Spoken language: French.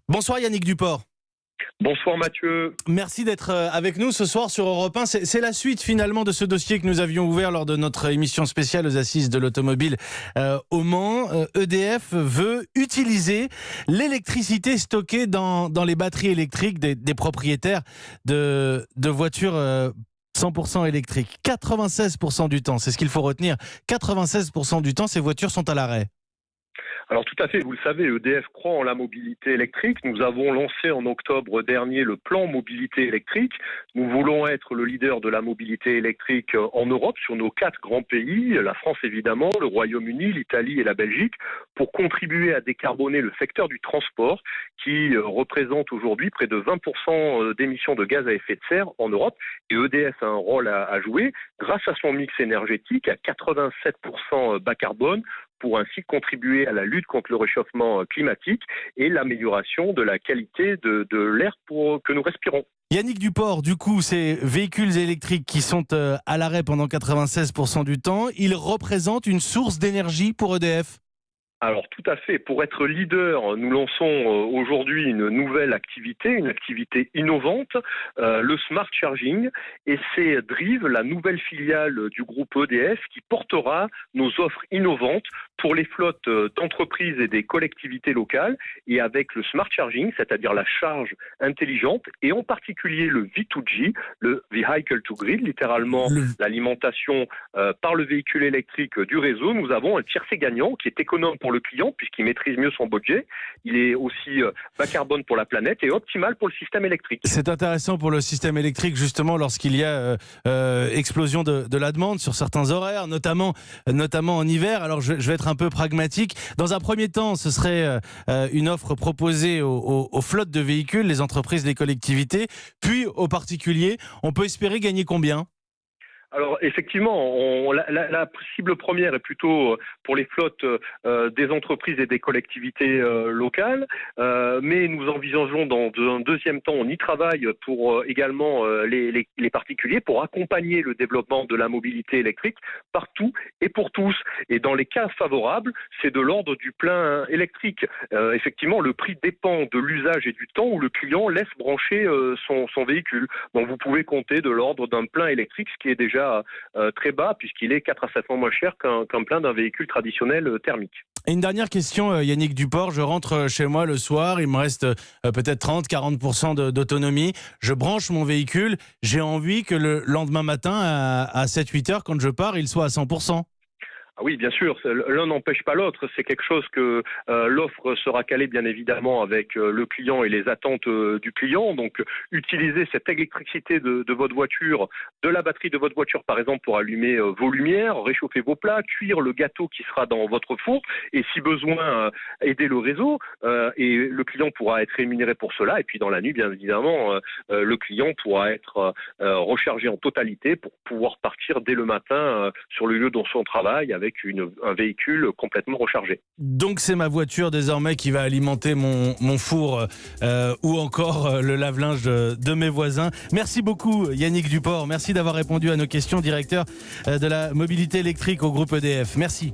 Bonsoir Yannick Duport. Bonsoir Mathieu. Merci d'être avec nous ce soir sur Europe 1. C'est la suite finalement de ce dossier que nous avions ouvert lors de notre émission spéciale aux Assises de l'automobile au Mans. EDF veut utiliser l'électricité stockée dans les batteries électriques des propriétaires de voitures 100% électriques. 96% du temps, c'est ce qu'il faut retenir. 96% du temps, ces voitures sont à l'arrêt. Alors tout à fait, vous le savez, EDF croit en la mobilité électrique. Nous avons lancé en octobre dernier le plan mobilité électrique. Nous voulons être le leader de la mobilité électrique en Europe, sur nos 4 grands pays, la France évidemment, le Royaume-Uni, l'Italie et la Belgique, pour contribuer à décarboner le secteur du transport qui représente aujourd'hui près de 20% d'émissions de gaz à effet de serre en Europe. Et EDF a un rôle à jouer grâce à son mix énergétique à 87% bas carbone, pour ainsi contribuer à la lutte contre le réchauffement climatique et l'amélioration de la qualité de l'air que nous respirons. Yannick Duport, du coup, ces véhicules électriques qui sont à l'arrêt pendant 96% du temps, ils représentent une source d'énergie pour EDF ? Alors tout à fait. Pour être leader, nous lançons aujourd'hui une nouvelle activité, une activité innovante, le Smart Charging. Et c'est Drive, la nouvelle filiale du groupe EDF, qui portera nos offres innovantes pour les flottes d'entreprises et des collectivités locales. Et avec le Smart Charging, c'est-à-dire la charge intelligente, et en particulier le V2G, le Vehicle to Grid, littéralement l'alimentation par le véhicule électrique du réseau, nous avons un tiercé gagnant qui est économe pour le client puisqu'il maîtrise mieux son budget. Il est aussi bas carbone pour la planète et optimal pour le système électrique. C'est intéressant pour le système électrique justement lorsqu'il y a explosion de la demande sur certains horaires, notamment en hiver. Alors je vais être un peu pragmatique. Dans un premier temps, ce serait une offre proposée aux flottes de véhicules, les entreprises, les collectivités, puis aux particuliers. On peut espérer gagner combien ? Alors effectivement, la cible première est plutôt pour les flottes des entreprises et des collectivités locales, mais nous envisageons dans un deuxième temps, on y travaille pour également les particuliers, pour accompagner le développement de la mobilité électrique partout et pour tous. Et dans les cas favorables, c'est de l'ordre du plein électrique. Effectivement, le prix dépend de l'usage et du temps où le client laisse brancher son véhicule. Donc vous pouvez compter de l'ordre d'un plein électrique, ce qui est déjà très bas puisqu'il est 4 à 7 fois moins cher qu'un plein d'un véhicule traditionnel thermique. Et une dernière question, Yannick Duport. Je rentre chez moi le soir, il me reste peut-être 30-40% d'autonomie. Je branche mon véhicule. J'ai envie que le lendemain matin, à 7-8 heures, quand je pars, il soit à 100%. Ah oui, bien sûr, l'un n'empêche pas l'autre. C'est quelque chose que l'offre sera calée bien évidemment avec le client et les attentes du client. Donc, utiliser cette électricité de votre voiture, de la batterie de votre voiture par exemple pour allumer vos lumières, réchauffer vos plats, cuire le gâteau qui sera dans votre four et si besoin aider le réseau. Et le client pourra être rémunéré pour cela. Et puis dans la nuit, bien évidemment, le client pourra être rechargé en totalité pour pouvoir partir dès le matin sur le lieu de son travail avec un véhicule complètement rechargé. Donc c'est ma voiture désormais qui va alimenter mon four ou encore le lave-linge de mes voisins. Merci beaucoup Yannick Duport, merci d'avoir répondu à nos questions, directeur de la mobilité électrique au groupe EDF. Merci.